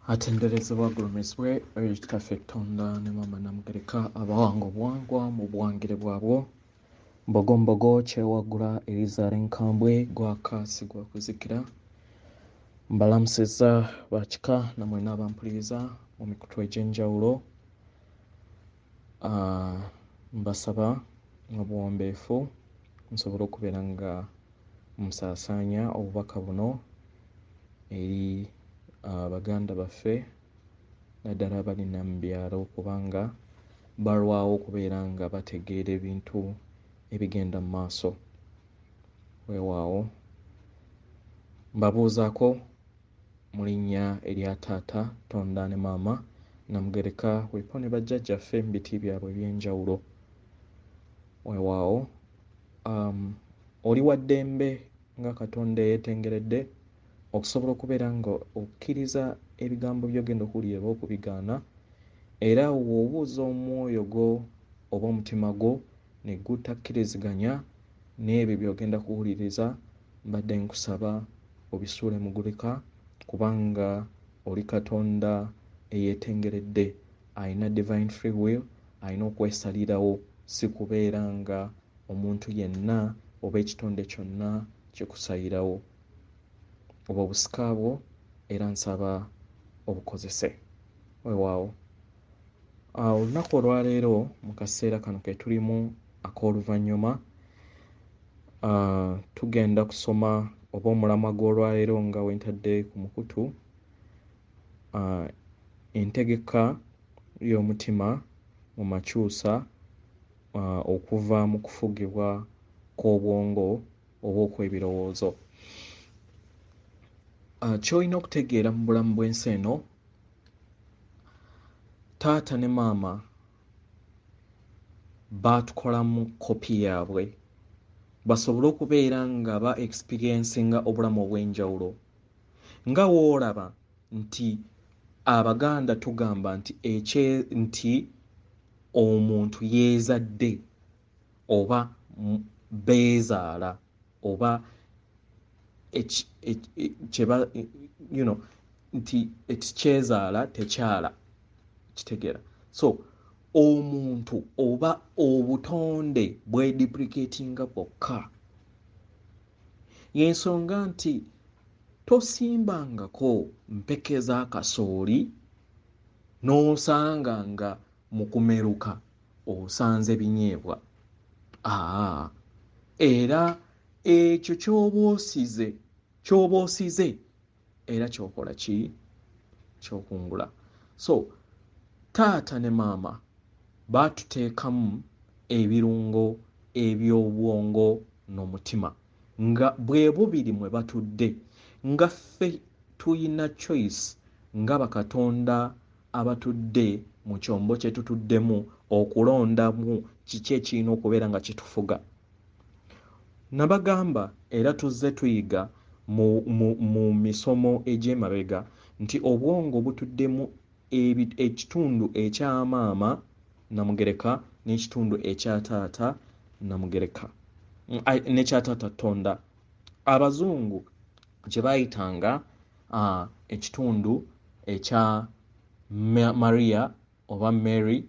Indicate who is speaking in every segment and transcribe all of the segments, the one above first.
Speaker 1: Atenderezebwa agulumizibwe ekitaffe Katonda ne Mama Namugereka abawanga obuwangwa mu buwangire bwabwo mbogo kyewagula Elizaale Nkambwe gwakaasi gwakuzikira mbalamusizza bakika namwe n'abampuliriza mu mikutu egy'enjawulo. Mbasaba obuwombeefu nsobole okubeera nga musaasaanya obubaka buno eri baganda baffe naddala abalina mu byalo kubanga balwawo okubeera nga bategeera ebintu ebigenda mu maaso. Weewaawo mbabuuzaako mu linnya erya taata Tonda ne Maama Namugereka weepo ne bajjajjaffe mu biti byabwe eby'enjawulo. Weewaawo oli wa ddembe nga Katonda eyeetengeredde okusobola okubeera nga okkiriza ebigambo by'ogenda okuwulira oba okubigaana, era w'obuuza omwoyo gwo oba omutima gwo ne gutakkiriziganya n'ebyo by'ogenda kuwuliriza, mbadde nkusaba obisuule mugulika kubanga oli Katonda eyeetengeredde, alina divine free will, alina okwesalirawo, si kubeera nga omuntu yenna oba ekitonde kyonna kikusayirawo oba obusika bwo, era nsaba obukozese. Weewaawo olunaku olwaleero mu kaseera kano ke tulimu ak'oluvannyuma tugenda kusoma oba omulamwa gw'olwaleero nga wentadde ku mukutu entegeka y'omutima mu Maccusa okuva mu kufugibwa kw'obwongo oba okw'ebirowoozo. Ky'olina okutegeera mu bulamu bw'ensi eno, taata ne maama baatukolamu kopi yaabwe basobole okubeera nga ba experiencinga obulamu obw'enjawulo. Nga w'olaba nti Abaganda tugamba nti omuntu yeezadde oba beezaala oba nti ekikyezaala tekyala kitegeera. So omuntu oba obutonde bweduplicatinga bwokka, y'ensonga nti tosimbangako mpeke za kasooli n'osanga nga mu kumeruka osanze binyeebwa. Era ekyo ky'oba osize era ky'okola ki? Ky'okungula. So taata ne maama baatuteekamu ebirungo eby'obwongo n'omutima nga bwe bubiri mwe batudde, nga ffe tuyina choice nga bakatonda abatudde mu kyombo kye tutuddemu okulondamu kiki ekirina okubeera nga kitufuga. Nabagamba era tuzze tuyiga mu misomo egy'emabega nti obwongo butuddemu ekitundu ekya maama Namugereka n'ekitundu ekya taata Namugereka n'ekya taata Tonda. Abazungu kye baayitanga ekitundu ekya Maria oba Mary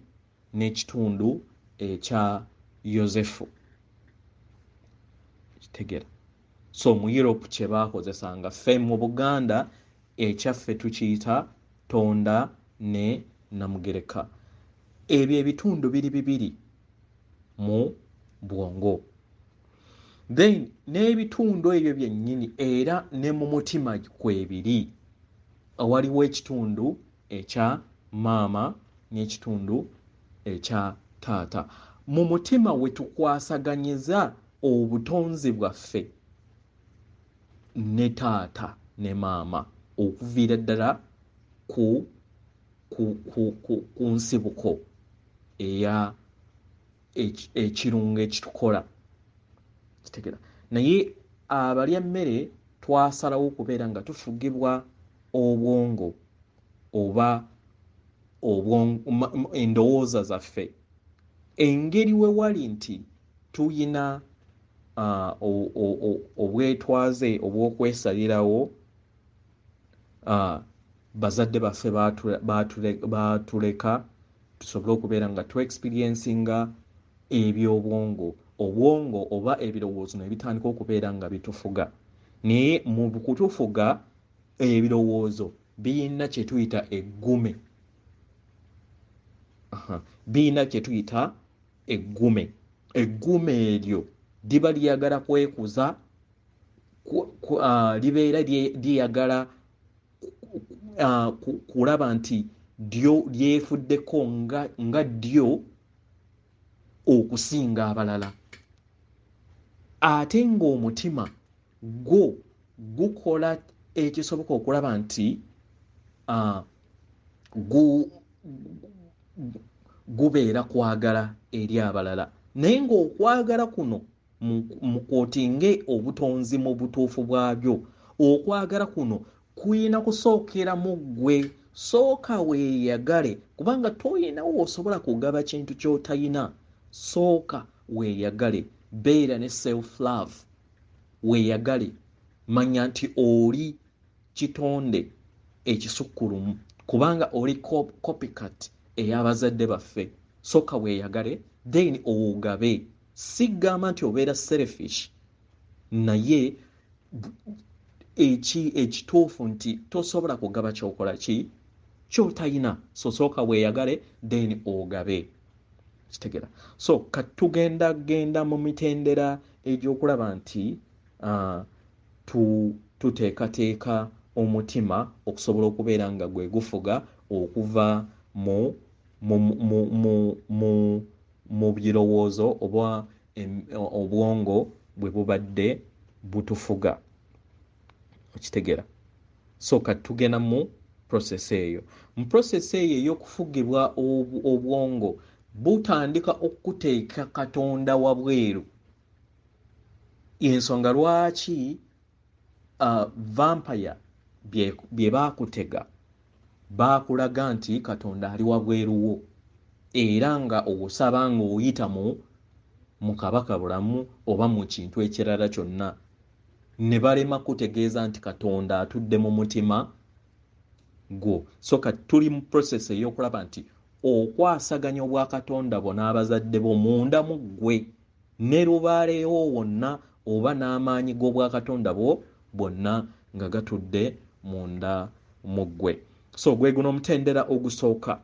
Speaker 1: n'ekitundu ekya Yosefu. Kitegeera. So mu Europe kye baakozesanga, ffe mu Buganda ekyaffe tukiyita Tonda ne Namugereka. Ebyo ebitundu biri bibiri mu bwongo. Then n'ebitundu ebyo byennyini era ne mu mutima kwebiri. Waliwo ekitundu ekya maama n'ekitundu ekya taata. Mu mutima we tukwasaganyiza obutonzi bwaffe ne taata ne maama okuviira ddala ku nsibuko eya ekirungo ekitukola. Kitegeera. Naye abalya mmere twasalawo okubeera nga tufugibwa obwongo oba endowooza zaffe. Engeri we wali nti tuyina obwetwaze obw'okwesalirawo bazadde baffe batuleka tusobole okubeera nga tu-experiencinga ebyobwongo obwongo oba ebirowoozo ne bitandika okubeera nga bitufuga. Naye mu kutufuga ebirowoozo biyina kye tuyita eggume. Biyina kye tuyita eggume. Eggume eryo liba lyagala kwekuza, libeera lyagala kulaba nti lyefuddeko nga ddyo okusinga abalala. Ate ng'omutima gwo gukola ekisoboka okulaba nti gubeera kwagala eri abalala. Naye ng'okwagala kuno mu kwotinge obutonzi mu butuufu bwabyo, okwagala kuno kuyina kusookera mu ggwe. Sooka weeyagale, kubanga toyinawo osobola kugaba kintu ky'otayina. Sooka weeyagale, beera ne self love. Weeyagale, manya nti oli kitonde ekisukkulumu, kubanga oli copycat ey'abazadde baffe. Sooka weeyagale, then ogabe. Sigamba nti obeera selfish, naye ekituufu nti tosobola kugaba kyokola kyotayina. So sooka weeyagale, then ogabe. Kitegera. So katugenda mu mitendera egy'okulaba nti tuteekateeka omutima okusobola okubeera nga gwe gufuga okuva mu birowoozo oba obwongo bwe bubadde butufuga. Okitegera. So katugenda mu process eyo. Mu process eyo ey'okufugibwa obwongo butandika okuteeka Katonda wabweru. Ensonga lwaki vampire bye baakutega baakulaga nti Katonda ali wabweruwo, era nga osaba ng'oyita mu kabaka bulamu oba mu kintu ekirala kyonna, ne balema kutegeeza nti Katonda atudde mu mutima gwo. So tuli mu process ey'okulaba nti okwasaganya obwa Katonda bo n'abazadde bo munda mu ggwe, ne lubaaleewo wonna oba n'amaanyi g'obwa Katonda bo bonna nga gatudde munda mu ggwe. So gwe guno omutendera ogusooka.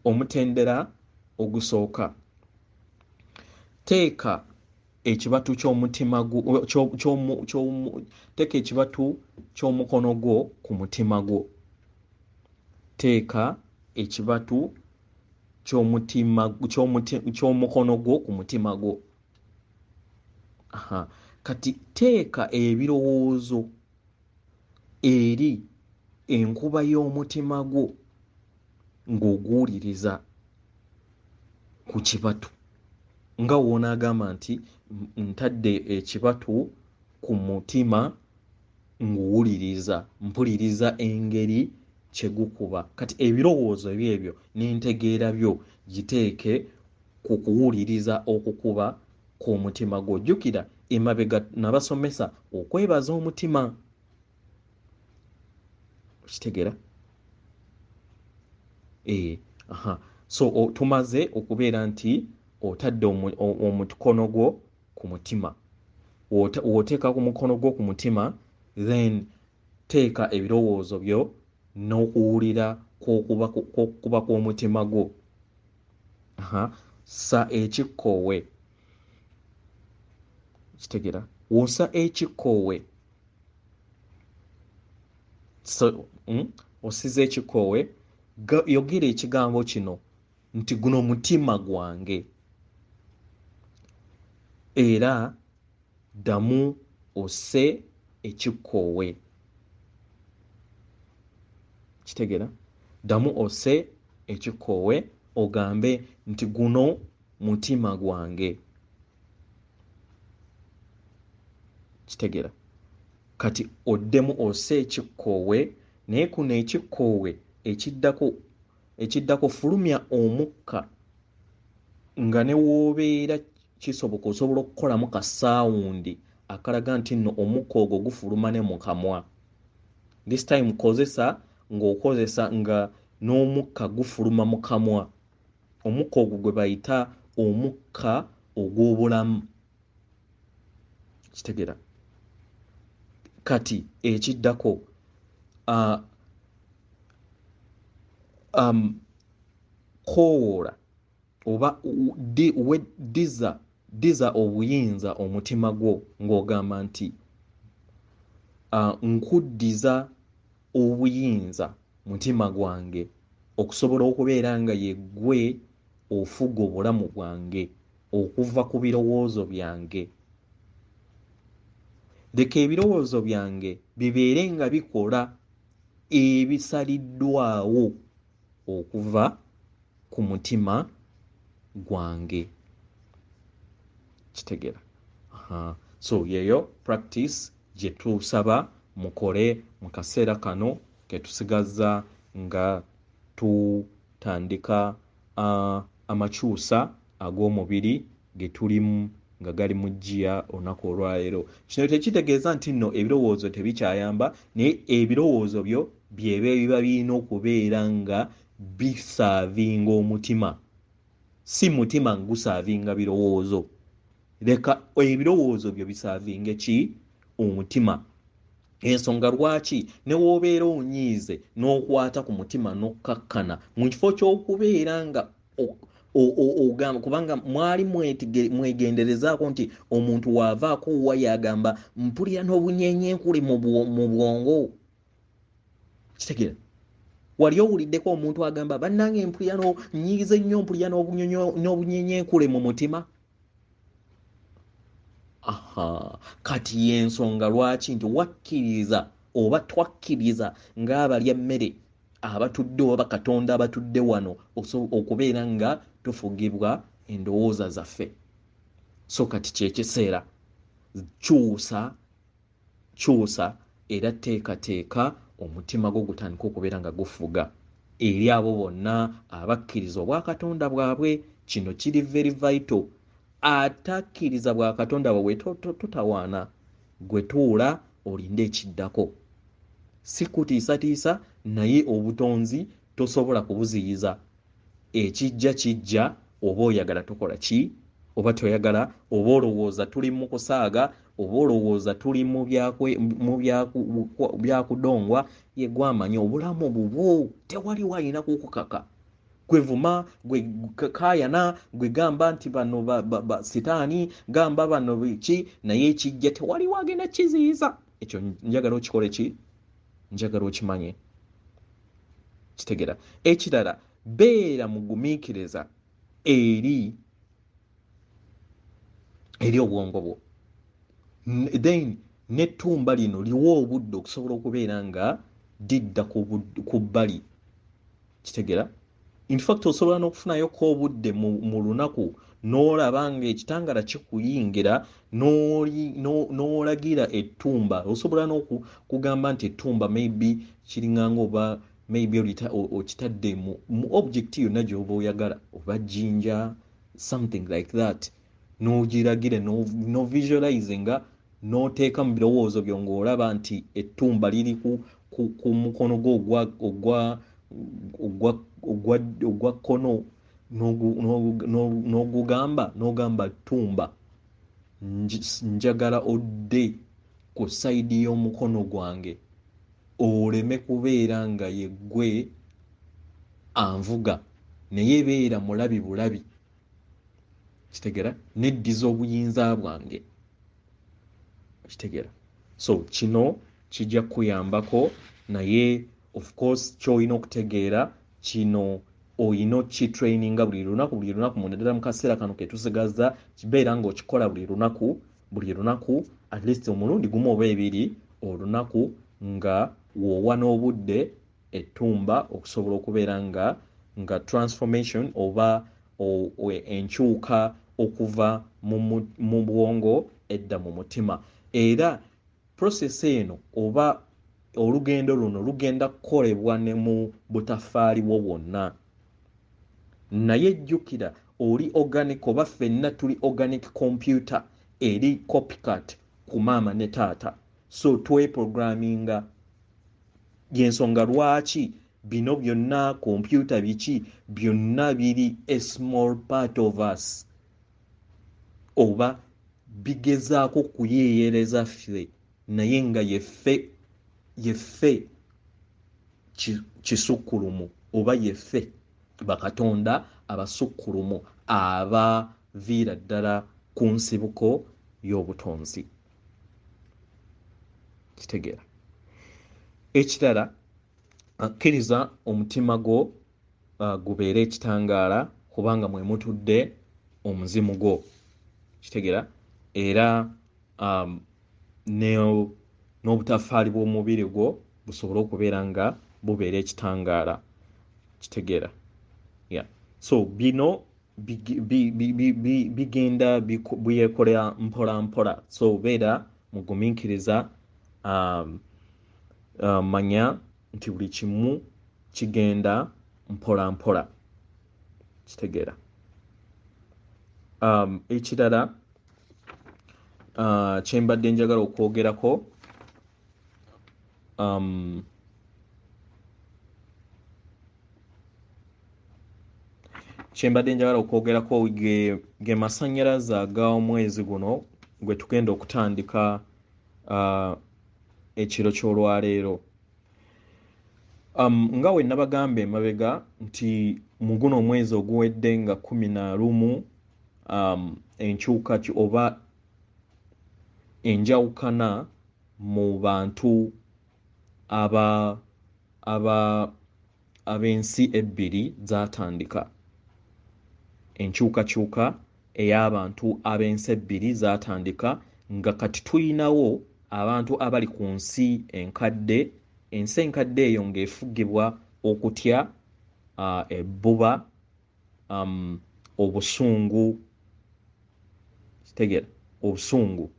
Speaker 1: Omutendera ogusooka, teeka ekibatu ky'omutima gwo, teeka ekibatu ky'omukono gwo ku mutima gwo. Teeka ekibatu ky'omukono gwo ku mutima gwo. Kati teeka ebirowoozo eri enkuba y'omutima gwo ng'oguwuliriza ku kibatu, nga woonaagamba nti ntadde ekibatu ku mutima ng'owuliriza, mpuliriza engeri kye gukuba. Kati ebirowoozo ebyo n'entegeera byo giteeke ku kuwuliriza okukuba kw'omutima gwo. Jjukira emabega nabasomesa okwebaza omutima. Kitegera? So tumaze okubeera nti otadde omukono gwo ku mutima. W'oteeka ku mukono gwo ku mutima, then teeka ebirowoozo byo n'okuwulira kw'okuba kw'omutima gwo. Sa ekikkoowe. Kitegera? Wosa ekikkoowe. So osiza ekikkoowe, yogera ekigambo kino nti guno mutima gwange, era ddamu osse ekikkoowe. Kitegera? Ddamu osse ekikkoowe ogambe nti guno mutima gwange. Kitegera? Kati oddemu osse ekikkoowe, naye kuno ekikkoowe ekiddako fulumya omukka nga ne woobeera kisoboka osobola okukolamu kasaawundi akalaga nti nno omukka ogwo gufuluma ne mu kamwa. This time kozesa ng'okozesa nga n'omukka gufuluma mu kamwa. Omukka ogwo gwe bayita omukka ogw'obulamu. Kitegeera? Kati ekiddako koowoola oba ddiza obuyinza omutima gwo ng'ogamba nti nkuddiza obuyinza mutima gwange okusobola okubeera nga ye ggwe ofuga obulamu bwange okuva ku birowoozo byange. Leka ebirowoozo byange bibeere nga bikola ebisaliddwawo okuva ku mutima gwange. Kitegeera? So yeyo practice gye tusaba mukole mu kaseera kano ke tusigazza nga tutandika amakyusa ag'omubiri ge tulimu nga gali mu jjiya olunaku olwaleero. Kino tekitegeeza nti nno ebirowoozo tebikyayamba, naye ebirowoozo byo byeba ebiba birina okubeera nga bisaavinga omutima, si mutima ngusaavinga birowoozo. Leka ebirowoozo byo bisaavinge ki? Omutima. Ensonga lwaki ne w'obeera onyiize n'okwata ku mutima n'okkakkana mu kifo ky'okubeera nga ogamba, kubanga mwali mwegenderezaako nti omuntu waavaako wa yagamba mpulira n'obunyenyenkule mu bwongo. Kitegeera? Wali owuliddeko omuntu agamba bannange mpulira nyiize nnyo mpulira n'obunyenyenkule mu mutima? Kati y'ensonga lwaki nti wakkiriza oba twakkiriza ng'abalya mmere abatudde oba Katonda abatudde wano okubeera nga tufugibwa endowooza zaffe. So kati kyekiseera kyusa era teekateeka omutima gwo gutandika okubeera nga gufuga eri abo bonna abakkiriza obwa Katonda bwabwe. Kino kiri very vital. Atakkiriza bwa Katonda bwabwe totawaana, gwe tuula olinde ekiddako. Si kutiisatiisa, naye obutonzi tosobola kubuziyiza. Ekijja kijja, oba oyagala tokola ki oba toyagala, oba olowooza tuli mu kusaaga, oba olowooza tuli mu byakudongwa, ye gwamanya obulamu bubwo tewali walina kukukaka. Gwe vuma, gwe kaayana, gwe gamba nti bano sitaani, gamba bano biki, naye ekijja tewali wagenda kiziyiza. Ekyo njagala okikole ki? Njagala okimanye. Kitegeera? Ekirala, beera mugumiikiriza eri obwongo bwo. Then n'ettumba lino liwa obudde okusobola okubeera nga didda ku bbali. Kitegeera? In fact osobola n'okufunayoko obudde mu lunaku n'olaba nga ekitangala kikuyingira n'olagira ettumba. Osobola n'okugamba nti ettumba maybe kiringanga oba maybe okitadde mu object yonna gy'oba oyagala, oba jjinja, something like that. N'ogiragira no visualize nga n'oteeka mu birowoozo byo ng'olaba nti ettumba liri ku mukono gwo ogwa kkono, n'ogamba ttumba, njagala odde ku sayidi y'omukono gwange oleme kubeera nga ye ggwe anvuga, naye beera mulabi bulabi. Kitegeera? Neddiza obuyinza bwange. Kitegeera? So kino kijja kuyambako, naye of course ky'olina okutegeera kino olina okitraininga buli lunaku munaddala mu kaseera kano ke tusigazza, kibeera ng'okikola buli lunaku at least omulundi gumu oba ebiri olunaku, nga w'owa n'obudde ettumba okusobola okubeera nga transformation oba enkyuka okuva mu bwongo edda mu mutima. Era process eno oba olugendo luno lugenda kukolebwa ne mu butafaali bwo bwonna, naye jjukira oli organic oba ffenna tuli organic computer eri copycat ku maama ne taata. So tweprogramminga Yensonga lwaki bino byonna computer biki byonna biri a small part of us oba bigezaako kuyeeyereza ffe naye nga yeffe kisukkulumu oba yeffe bakatonda abasukkulumu abaviira ddala ku nsibuko y'obutonzi. Kitegeera. Ekirala akkiriza omutima gwo gubeere ekitangaala kubanga mwe mutudde omuzimu gwo. Kitegeera. Era n'obutafaali bw'omubiri gwo busobole okubeera nga bubeera ekitangaala. Kitegeera. Yeah. So bino bigenda byekolera mpola mpola. So beera mugumiikiriza manya nti buli kimu kigenda mpola mpola. Kitegeera. Ekirala kyembadde njagala okwogerako ge masannyalaze ag'omwezi guno gwe tugenda okutandika ekiro ky'olwaleero. Nga we nabagamba emabega nti mu guno omwezi oguwedde nga 11 enkyuka oba enjawukana mu bantu ab'ensi ebbiri zaatandika. Enkyukakyuka ey'abantu ab'ensi ebbiri zaatandika nga kati tuyinawo abantu abali ku nsi enkadde. Ensi enkadde eyo ng'efugibwa okutya ebbuba, obusungu. Kitegeera. Obusungu.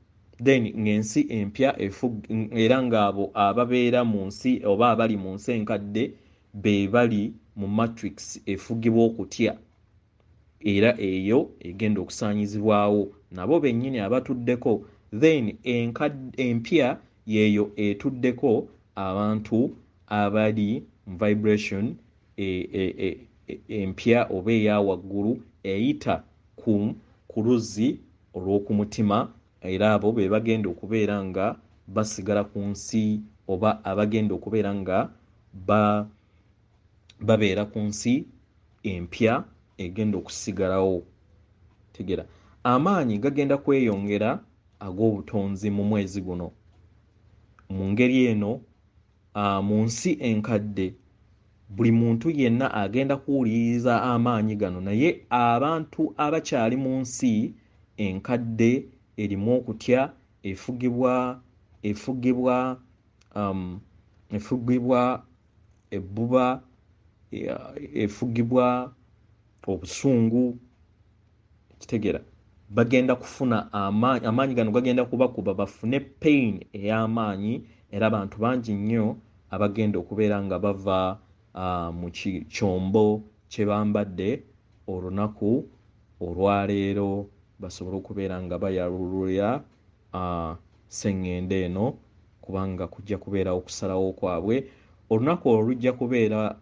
Speaker 1: Then ng'ensi empya era ng'abo ababeera mu nsi oba abali mu nsi enkadde be bali mu matrix efugibwa okutya. Era eyo egenda okusaanyizibwawo nabo bennyini abatuddeko. Then empya yeeyo etuddeko abantu abali mu vibration empya oba eya waggulu eyita ku luzzi olw'okumutima. Era abo be bagenda okubeera nga basigala ku nsi oba abagenda okubeera nga babeera ku nsi empya egenda okusigalawo. Tegeera. Amaanyi gagenda kweyongera ag'obutonzi mu mwezi guno. Mu ngeri eno mu nsi enkadde buli muntu yenna agenda kuwuliriza amaanyi gano, naye abantu abakyali mu nsi enkadde erimu okutya efugibwa ebbuba, efugibwa obusungu. Kitegeera. Bagenda kufuna amaanyi gano gagenda kubakuba bafune pain ey'amaanyi. Era abantu bangi nnyo abagenda okubeera nga bava mu kyombo kye bambadde olunaku olwaleero basobole okubeera nga bayalulira sseŋŋende eno kubanga kujja kubeera okusalawo kwabwe. Olunaku olujja kubeera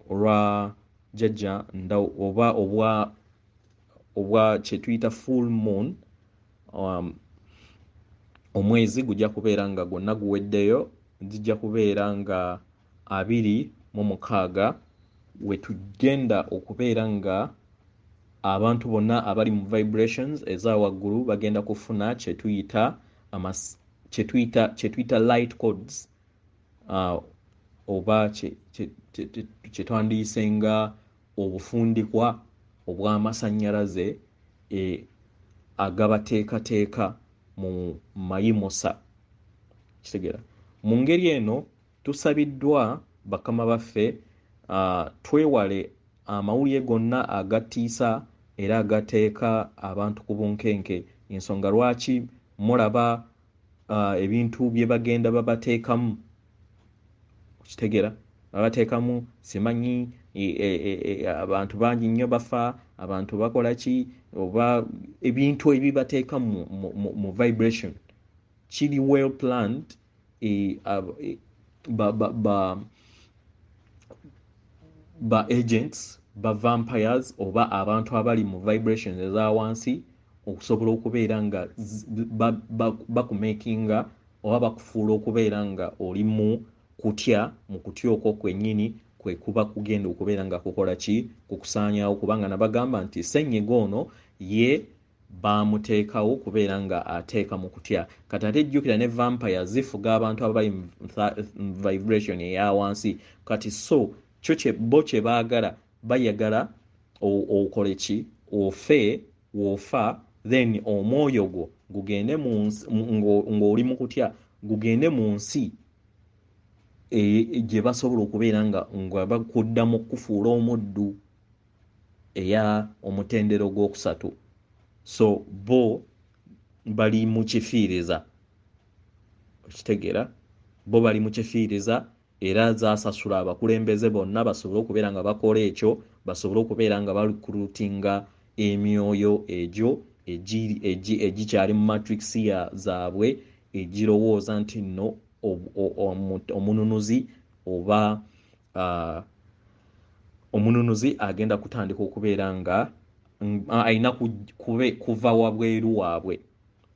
Speaker 1: olwa jjajja oba obwa kye tuyita full moon. Omwezi gujja kubeera nga gwonna guweddeyo. Zijja kubeera nga 26 we tugenda okubeera nga abantu bonna abali mu vibrations eza waggulu bagenda kufuna kye tuyita light codes oba kye twandiyise nga obufundikwa obw'amasannyalaze agabateekateeka mu mayimosa. Kitegeera. Mu ngeri eno tusabiddwa bakama baffe twewale amawulire gonna agatiisa era agateeka abantu ku bunkenke. Ensonga lwaki mulaba ebintu bye bagenda babateekamu. Kitegeera. Babateekamu simanyi abantu bangi nnyo bafa, abantu bakola ki, oba ebintu ebibateeka mu vibration kiri well planned ba agents ba vampires oba abantu abali mu vibrations eza wansi okusobola okubeera nga bakumakinga oba bakufuula okubeera nga oli mu kutya okwo kwennyini kwe kuba kugenda okubeera nga kukola ki kukusaanyawo kubanga nabagamba nti ssenyiga ono ye bamuteekawo kubeera nga ateeka mu kutya kati ate jjukira ne vampire zifuga abantu abali mu vibration eya wansi kati so bo kye baagala bayagala okole ki wofa then omwoyo gwo gugende ng'oli mu kutya gugende mu nsi gye basobola okubeera nga bakuddamu okukufuula omuddu eya omutendero gw'okusatu so bo bali mu kifiiriza okitegeera bo bali mu kifiiriza era zasasula abakulembeze bonna basobole okubeera nga bakola ekyo basobole okubeera nga balikulutinga emyoyo egyo egikyali mu matrix zaabwe egirowooza nti nno omununuzi oba omununuzi agenda kutandika okubeera nga alina kuva wabweru waabwe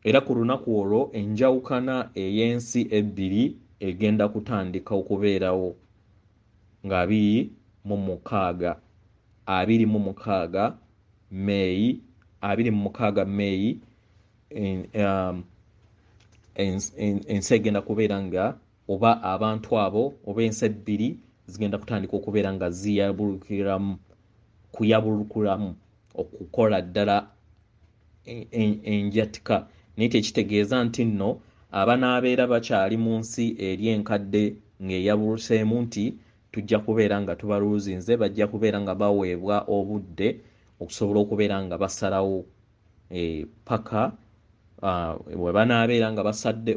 Speaker 1: era ku lunaku olwo enjawukana ey'ensi ebbiri egenda kutandika okubeerawo nga 26 May ensi egenda kubeera nga oba abantu abo oba ensi ebbiri zigenda kutandika okubeera nga kuyabulukiramu okukola ddala enjatika naye tekitegeeza nti nno abanaabeera bakyali mu nsi eri enkadde ng'eyabuluseemu nti tujja kubeera nga tubaluuzinze bajja kubeera nga baweebwa obudde okusobola okubeera nga basalawo paka we banaabeera nga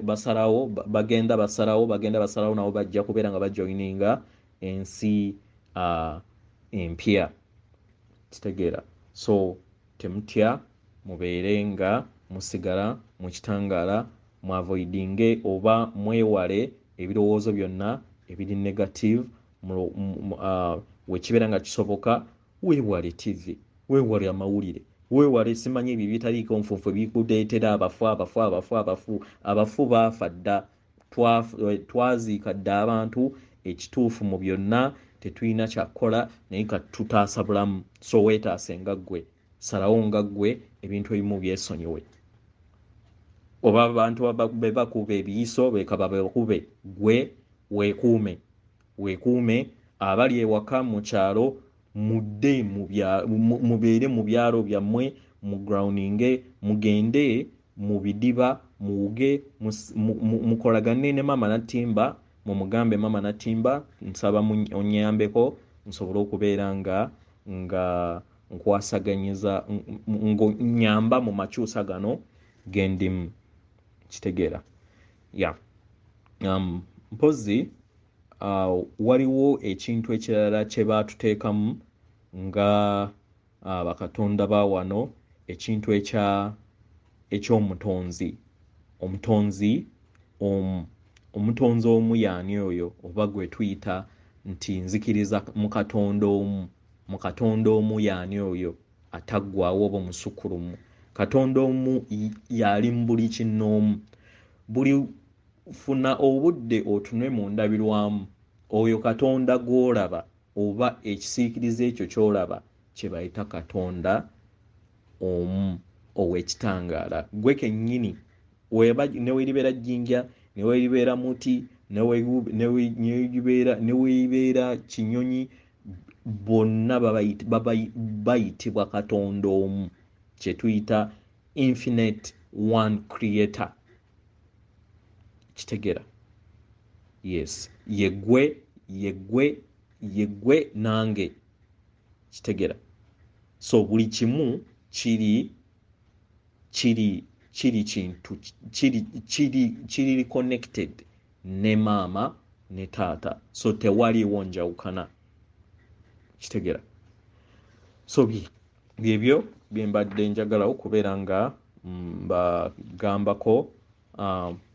Speaker 1: basalawo bagenda basalawo nabo bajja kubeera nga bajoininga ensi empya kitegeera so temutya mubeere nga musigala mu kitangaala mwavoidinge oba mwewale ebirowoozo byonna ebiri negative wekibeera nga kisoboka weewale tv weewale amawulire weewale simanyi ebyo bitaliiko nfunfu bikudeetera abafu baafa dda twaziika dda abantu ekituufu mu byonna tetulina kyakukola naye katutaasa bulamu so weetaase nga ggwe salawo nga ggwe ebintu ebimu byesonyiwe oba abantu bebakuba ebiyiso bekaba bekube gwe weekuume abali ewaka mu kyalo mudde mubeere mu byalo byammwe mu groundinge mugende mu bidiba muwuge mukolagane ne mama natimba mumugambe mama natimba nsaba onyambeko nsobole okubeera nga nkwasaganyiza nyamba mu Maccusa gano gendimu kitegeera mpozi waliwo ekintu ekirala kye baatuteekamu nga bakatonda ba wano ekintu eky'omutonzi omutonzi omu yaani oyo oba gwe tuyita nti nzikiriza mu katonda omu yaani oyo ataggwaawo oba omusukulumu katonda omu yali mu buli kinnoomu buli funa obudde otunwe mu ndabirwamu oyo katonda gw'olaba oba ekisiikirize ekyo ky'olaba kye bayita katonda omu ow'ekitangaala gwe kennyini neweribeera jjinja neweribeera muti neweribeera kinyonyi bonna bayitibwa katonda omu kye tuyita infinite one creator kitegeera yes yegwe nange kitegeera so buli kimu kiri kintu kiri connected ne maama ne taata so tewaliwo njawukana kitegeera so byebyo byembadde njagala okubeera nga mbagambako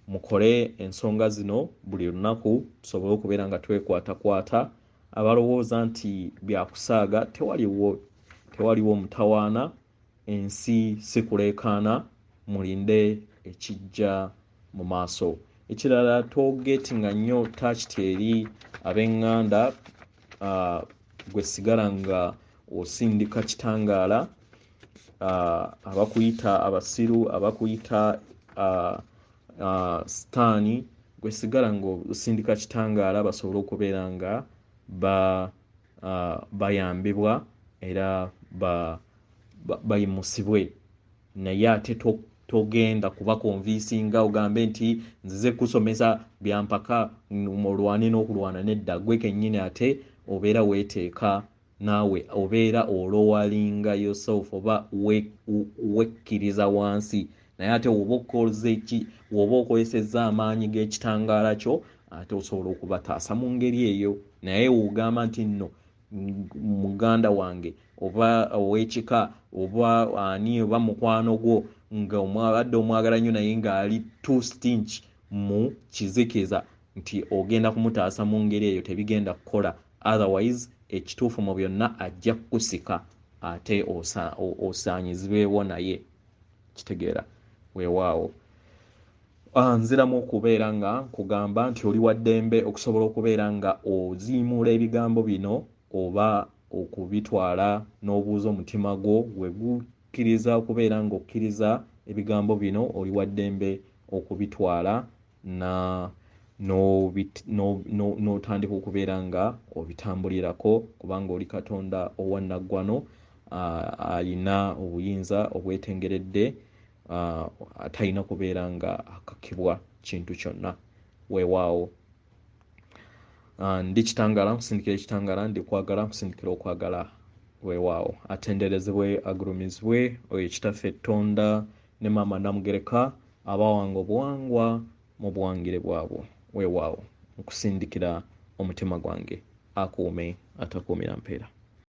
Speaker 1: mukole ensonga zino buli lunaku tusobole okubeera nga twekwatakwata. Abalowooza nti byakusaaga, tewaliwo mutawaana, ensi sikuleekaana, mulinde ekijja mu maaso. Ekirala togetinga nnyo takiti eri ab'eŋŋanda gwe sigala nga osindika kitangaala, abakuyita abasiru, abakuyita sitaani, gwe sigala nga osindika kitangaala basobole okubeera nga bayambibwa era bayimusibwe. Naye ate togenda kuba konvinsinga ogambe nti nzize kusomesa byampaka olwane n'okulwana nedda. Gwe kennyini ate obeera weeteeka naawe, obeera olowalinga yourself oba wekkiriza wansi. Naye ate woba okozesezza amaanyi g'ekitangaala kyo, ate osobola okubataasa mu ngeri eyo. Naye wogamba nti nno muganda wange oba ow'ekika oba ani oba mukwano gwo nga abadde omwagala nnyo naye ng'ali too stinch mu kizikiza, nti ogenda kumutaasa mu ngeri eyo, tebigenda kukola. Otherwise ekituufu mu byonna ajja kukusika ate osaanyizibwewo naye. Kitegeera weewaawo. Nziramu okubeera nga nkugamba nti oli wa ddembe okusobola okubeera nga oziimuula ebigambo bino oba okubitwala n'obuuza omutima gwo we gukkiriza okubeera nga okkiriza ebigambo bino, oli wa ddembe okubitwala n'otandika okubeera nga obitambulirako, kubanga oli Katonda owannaggwano alina obuyinza obwetengeredde, atalina kubeera nga akakibwa kintu kyonna. Weewaawo. Ndi kitangaala, nkusindikira ekitangaala, ndi kwagala, nkusindikira okwagala. Weewaawo. Atenderezebwe, agulumizibwe oyo kitaffe Tonda ne maama Namugereka abawanga obuwangwa mu buwangire bwabwo. Weewaawo. Nkusindikira omutima gwange akuume atakuumira mpeera.